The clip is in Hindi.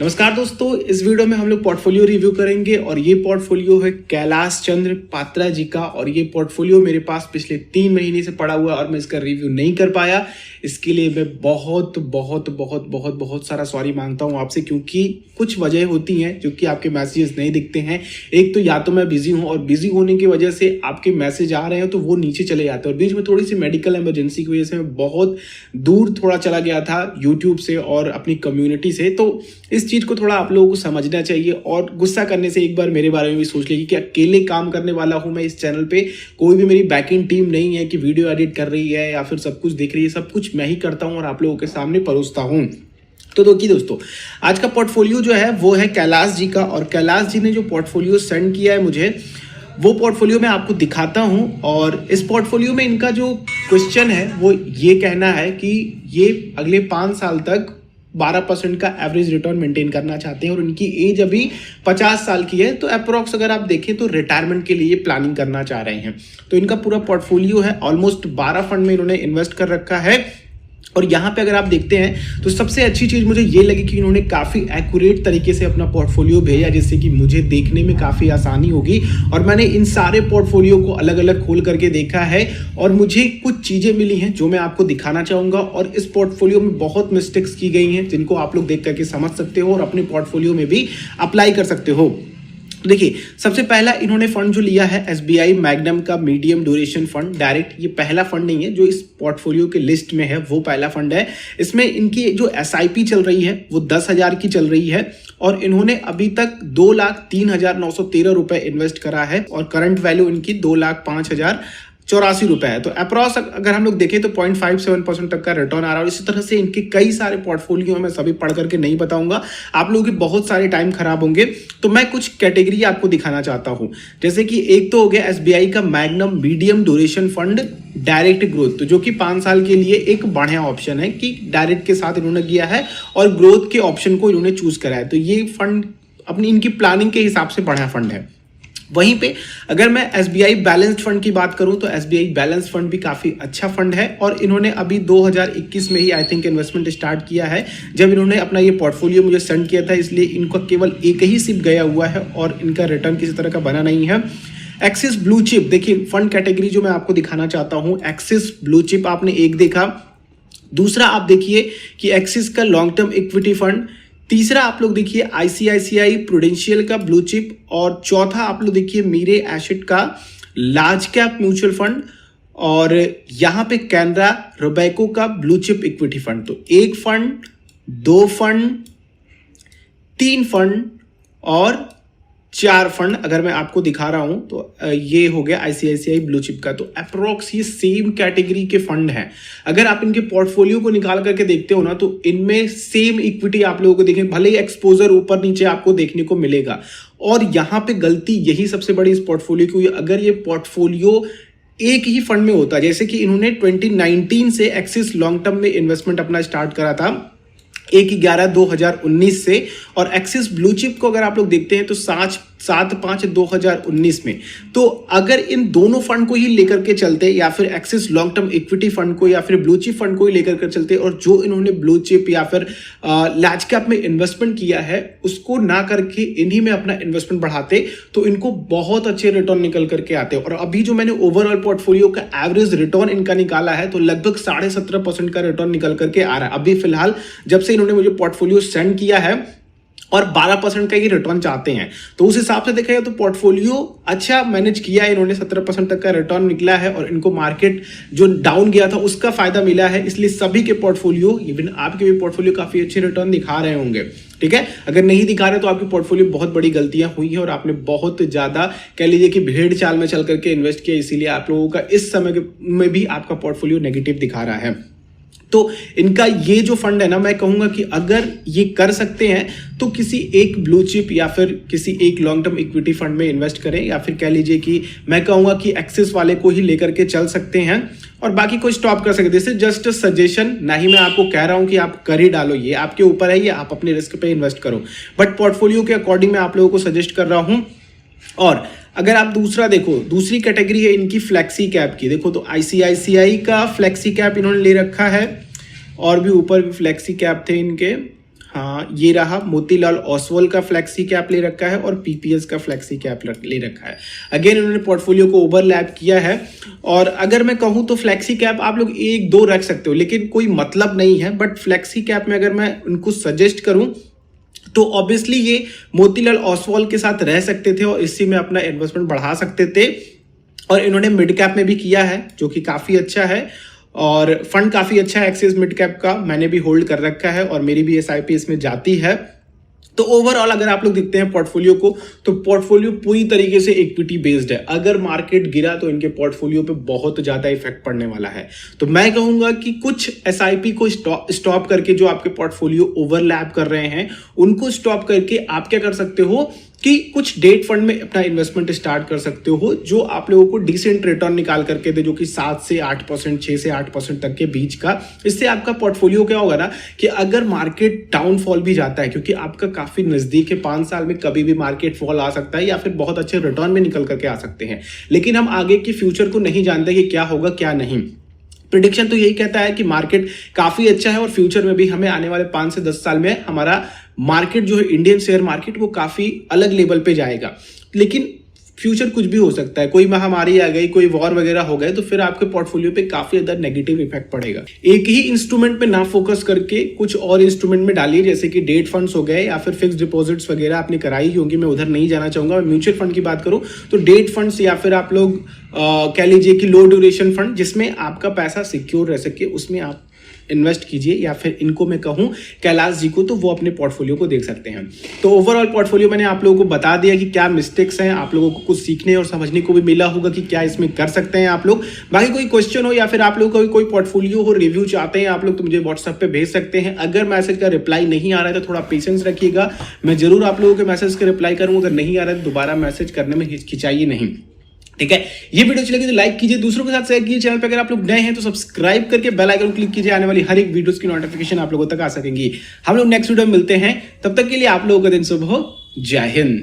नमस्कार दोस्तों, इस वीडियो में हम लोग पोर्टफोलियो रिव्यू करेंगे और ये पोर्टफोलियो है कैलाश चंद्र पात्रा जी का। और ये पोर्टफोलियो मेरे पास पिछले 3 महीने से पड़ा हुआ है और मैं इसका रिव्यू नहीं कर पाया। इसके लिए मैं बहुत बहुत बहुत बहुत बहुत सारा सॉरी मांगता हूँ आपसे, क्योंकि कुछ वजह होती हैं जो कि आपके मैसेजेस नहीं दिखते हैं। एक तो या तो मैं बिजी हूँ और बिजी होने की वजह से आपके मैसेज आ रहे हैं तो वो नीचे चले जाते हैं। और बीच में थोड़ी सी मेडिकल इमरजेंसी की वजह से मैं बहुत दूर थोड़ा चला गया था यूट्यूब से और अपनी कम्युनिटी से। तो इस चीज को थोड़ा आप लोगों को समझना चाहिए और गुस्सा करने से एक बार मेरे बारे में भी सोच लीजिए कि अकेले काम करने वाला हूं मैं इस चैनल पे। कोई भी मेरी बैकएंड टीम नहीं है कि वीडियो एडिट कर रही है या फिर सब कुछ देख रही है। सब कुछ मैं ही करता हूं और आप लोगों के सामने परोसता हूं। तो देखिए दोस्तों, आज का पोर्टफोलियो जो है वो है कैलाश जी का। और कैलाश जी ने जो पोर्टफोलियो सेंड किया है मुझे, वो पोर्टफोलियो मैं आपको दिखाता हूं। और इस पोर्टफोलियो में इनका जो क्वेश्चन है वो ये कहना है कि ये अगले 5 साल तक 12% का एवरेज रिटर्न मेंटेन करना चाहते हैं और उनकी एज अभी 50 साल की है। तो अप्रोक्स अगर आप देखें तो रिटायरमेंट के लिए प्लानिंग करना चाह रहे हैं। तो इनका पूरा पोर्टफोलियो है, ऑलमोस्ट 12 फंड में इन्होंने इन्वेस्ट कर रखा है। और यहाँ पे अगर आप देखते हैं तो सबसे अच्छी चीज मुझे ये लगी कि इन्होंने काफी एक्यूरेट तरीके से अपना पोर्टफोलियो भेजा, जिससे कि मुझे देखने में काफी आसानी होगी। और मैंने इन सारे पोर्टफोलियो को अलग अलग खोल करके देखा है और मुझे कुछ चीजें मिली हैं जो मैं आपको दिखाना चाहूंगा। और इस पोर्टफोलियो में बहुत मिस्टेक्स की गई हैं जिनको आप लोग देख करके समझ सकते हो और अपने पोर्टफोलियो में भी अप्लाई कर सकते हो। देखिए, सबसे पहला इन्होंने फंड जो लिया है एसबीआई मैग्नम का मीडियम ड्यूरेशन फंड डायरेक्ट। ये पहला फंड नहीं है जो इस पोर्टफोलियो के लिस्ट में है, वो पहला फंड है। इसमें इनकी जो एसआईपी चल रही है वो 10,000 की चल रही है और इन्होंने अभी तक 2,03,913 रुपए इन्वेस्ट करा है और करंट वैल्यू इनकी 2,05,084 रुपए है। तो अप्रॉक्स अगर हम लोग देखें तो 0.57% तक का रिटर्न आ रहा है। और इसी तरह से इनके कई सारे पोर्टफोलियो हैं, मैं सभी पढ़ करके नहीं बताऊंगा, आप लोगों के बहुत सारे टाइम खराब होंगे। तो मैं कुछ कैटेगरी आपको दिखाना चाहता हूं, जैसे कि एक तो हो गया एसबीआई का magnum medium duration fund direct growth, तो जो कि 5 साल के लिए एक बढ़िया ऑप्शन है कि डायरेक्ट के साथ इन्होंने किया है और ग्रोथ के ऑप्शन को इन्होंने चूज करा है। तो ये फंड अपनी इनकी प्लानिंग के हिसाब से बढ़िया फंड है। वहीं पे अगर मैं एसबीआई बैलेंस्ड फंड की बात करूं तो एसबीआई बैलेंस्ड फंड भी काफी अच्छा फंड है और इन्होंने अभी 2021 में ही आई थिंक इन्वेस्टमेंट स्टार्ट किया है जब इन्होंने अपना ये पोर्टफोलियो मुझे सेंड किया था। इसलिए इनका केवल एक ही सिप गया हुआ है और इनका रिटर्न किसी तरह का बना नहीं है। एक्सिस ब्लू चिप, देखिए फंड कैटेगरी जो मैं आपको दिखाना चाहता हूं, एक्सिस ब्लू चिप आपने एक देखा। दूसरा आप देखिए कि एक्सिस का लॉन्ग टर्म इक्विटी फंड। तीसरा आप लोग देखिए आईसीआईसीआई प्रूडेंशियल का ब्लू चिप। और चौथा आप लोग देखिए मीरे एसेट का लार्ज कैप म्यूचुअल फंड। और यहां पे कैनरा रोबेको का ब्लू चिप इक्विटी फंड। तो 1 फंड, 2 फंड, 3 फंड और 4 फंड अगर मैं आपको दिखा रहा हूं तो ये हो गया आईसीआईसीआई ब्लू चिप का। तो अप्रोक्स ये सेम कैटेगरी के फंड हैं। अगर आप इनके पोर्टफोलियो को निकाल करके देखते हो ना तो इनमें सेम इक्विटी आप लोगों को देखें, भले ही एक्सपोजर ऊपर नीचे आपको देखने को मिलेगा। और यहां पे गलती यही सबसे बड़ी इस पोर्टफोलियो की हुई। अगर ये पोर्टफोलियो एक ही फंड में होता, जैसे कि इन्होंने 2019 से एक्सिस लॉन्ग टर्म में इन्वेस्टमेंट अपना स्टार्ट करा था 1/11/2019 से, और एक्सिस ब्लू चिप को अगर आप लोग देखते हैं तो 7/5/2019 में। तो अगर इन दोनों फंड को ही लेकर के चलते या फिर axis long term equity fund को या फिर ब्लू चिप फंड को ही लेकर के चलते और जो इन्होंने ब्लू चिप या फिर लार्ज कैप में इन्वेस्टमेंट किया है उसको ना करके इन्हीं में अपना इन्वेस्टमेंट बढ़ाते तो इनको बहुत अच्छे रिटर्न निकल करके आते। और अभी जो मैंने ओवरऑल पोर्टफोलियो का एवरेज रिटर्न इनका निकाला है तो लगभग 17.5% का रिटर्न निकल करके आ रहा है अभी फिलहाल, जब से इन्होंने मुझे पोर्टफोलियो सेंड किया है। और 12% का ये रिटर्न चाहते हैं। तो उस हिसाब से देखा जाए तो पोर्टफोलियो अच्छा मैनेज किया है इन्होंने, 17% तक का रिटर्न निकला है और इनको मार्केट जो डाउन गया था उसका फायदा मिला है। इसलिए सभी के पोर्टफोलियो, इवन आपके भी पोर्टफोलियो काफी अच्छे रिटर्न दिखा रहे होंगे। ठीक है, अगर नहीं दिखा रहे तो आपकी पोर्टफोलियो बहुत बड़ी गलतियां हुई है और आपने बहुत ज्यादा कह लीजिए कि भेड़ चाल में चल करके इन्वेस्ट किया, इसीलिए आप लोगों का इस समय में भी आपका पोर्टफोलियो नेगेटिव दिखा रहा है। तो इनका ये जो फंड है ना, मैं कहूंगा कि अगर ये कर सकते हैं तो किसी एक ब्लू चिप या फिर किसी एक लॉन्ग टर्म इक्विटी फंड में इन्वेस्ट करें, या फिर कह लीजिए कि मैं कहूंगा कि एक्सिस वाले को ही लेकर के चल सकते हैं और बाकी को स्टॉप कर सकते हैं। This is just a suggestion, ना ही मैं आपको कह रहा हूं कि आप कर ही डालो, ये आपके ऊपर है, ये आप अपने रिस्क पे इन्वेस्ट करो। बट पोर्टफोलियो के अकॉर्डिंग मैं आप लोगों को सजेस्ट कर रहा हूं। और अगर आप दूसरा देखो, दूसरी कैटेगरी है इनकी फ्लेक्सी कैप की। देखो तो आईसीआईसीआई का फ्लेक्सी कैप इन्होंने ले रखा है और भी ऊपर भी फ्लेक्सी कैप थे इनके। हाँ, ये रहा मोतीलाल ओसवाल का फ्लेक्सी कैप ले रखा है और पीपीएस का फ्लेक्सी कैप ले रखा है। अगेन इन्होंने पोर्टफोलियो को ओवरलैप किया है और अगर मैं कहूँ तो फ्लेक्सी कैप आप लोग एक दो रख सकते हो, लेकिन कोई मतलब नहीं है। बट फ्लेक्सी कैप में अगर मैं उनको सजेस्ट करूं तो ऑब्वियसली ये मोतीलाल ओसवाल के साथ रह सकते थे और इसी में अपना इन्वेस्टमेंट बढ़ा सकते थे। और इन्होंने मिड कैप में भी किया है जो कि काफी अच्छा है और फंड काफी अच्छा है एक्सिस मिड कैप का, मैंने भी होल्ड कर रखा है और मेरी भी एसआईपी इसमें जाती है। तो ओवरऑल अगर आप लोग देखते हैं पोर्टफोलियो को तो पोर्टफोलियो पूरी तरीके से इक्विटी बेस्ड है। अगर मार्केट गिरा तो इनके पोर्टफोलियो पे बहुत ज्यादा इफेक्ट पड़ने वाला है। तो मैं कहूंगा कि कुछ एसआईपी को स्टॉप करके जो आपके पोर्टफोलियो ओवरलैप कर रहे हैं उनको स्टॉप करके आप क्या कर सकते हो कि कुछ डेट फंड में अपना इन्वेस्टमेंट स्टार्ट कर सकते हो जो आप लोगों को डिसेंट रिटर्न निकाल करके दे, जो कि 7 से 8%, 6 से 8% तक के बीच का। इससे आपका पोर्टफोलियो क्या होगा ना कि अगर मार्केट डाउनफॉल भी जाता है, क्योंकि आपका काफी नजदीक है, 5 साल में कभी भी मार्केट फॉल आ सकता है या फिर बहुत अच्छे रिटर्न में निकल करके आ सकते हैं, लेकिन हम आगे की फ्यूचर को नहीं जानते कि क्या होगा क्या नहीं। प्रिडिक्शन तो यही कहता है कि मार्केट काफी अच्छा है और फ्यूचर में भी हमें आने वाले 5 से 10 साल में हमारा मार्केट जो है इंडियन शेयर मार्केट वो काफी अलग लेवल पे जाएगा। लेकिन फ्यूचर कुछ भी हो सकता है, कोई महामारी आ गई, कोई वॉर वगैरह हो गए तो फिर आपके पोर्टफोलियो पे काफी ज्यादा नेगेटिव इफेक्ट पड़ेगा। एक ही इंस्ट्रूमेंट पे ना फोकस करके कुछ और इंस्ट्रूमेंट में डालिए, जैसे कि डेट फंड्स हो गए या फिर फिक्स डिपॉजिट्स वगैरह आपने कराई होंगी, मैं उधर नहीं जाना चाहूंगा। म्यूचुअल फंड की बात करूं तो डेट फंड्स या फिर आप लोग कह लीजिए कि लो ड्यूरेशन फंड जिसमें आपका पैसा सिक्योर रह सके उसमें आप इन्वेस्ट कीजिए, या फिर इनको मैं कहूं कैलाश जी को तो वो अपने पोर्टफोलियो को देख सकते हैं। तो ओवरऑल पोर्टफोलियो मैंने आप लोगों को बता दिया कि क्या मिस्टेक्स हैं, आप लोगों को कुछ सीखने और समझने को भी मिला होगा कि क्या इसमें कर सकते हैं आप लोग। बाकी कोई क्वेश्चन हो या फिर आप लोग कोई पोर्टफोलियो हो रिव्यू चाहते हैं आप लोग तो मुझे व्हाट्सएप पे भेज सकते हैं। अगर मैसेज का रिप्लाई नहीं आ रहा है तो थोड़ा पेशेंस रखिएगा, मैं जरूर आप लोगों के मैसेज का रिप्लाई करूंगा। अगर नहीं आ रहा है तो दोबारा मैसेज करने में हिचकिचाइए नहीं, ठीक है। ये वीडियो अच्छी लगी तो लाइक कीजिए, दूसरों के साथ शेयर कीजिए। चैनल पे अगर आप लोग नए हैं तो सब्सक्राइब करके बेल आइकन क्लिक कीजिए, आने वाली हर एक वीडियोस की नोटिफिकेशन आप लोगों तक आ सकेंगी। हम लोग नेक्स्ट वीडियो में मिलते हैं, तब तक के लिए आप लोगों का दिन शुभ हो। जय हिंद।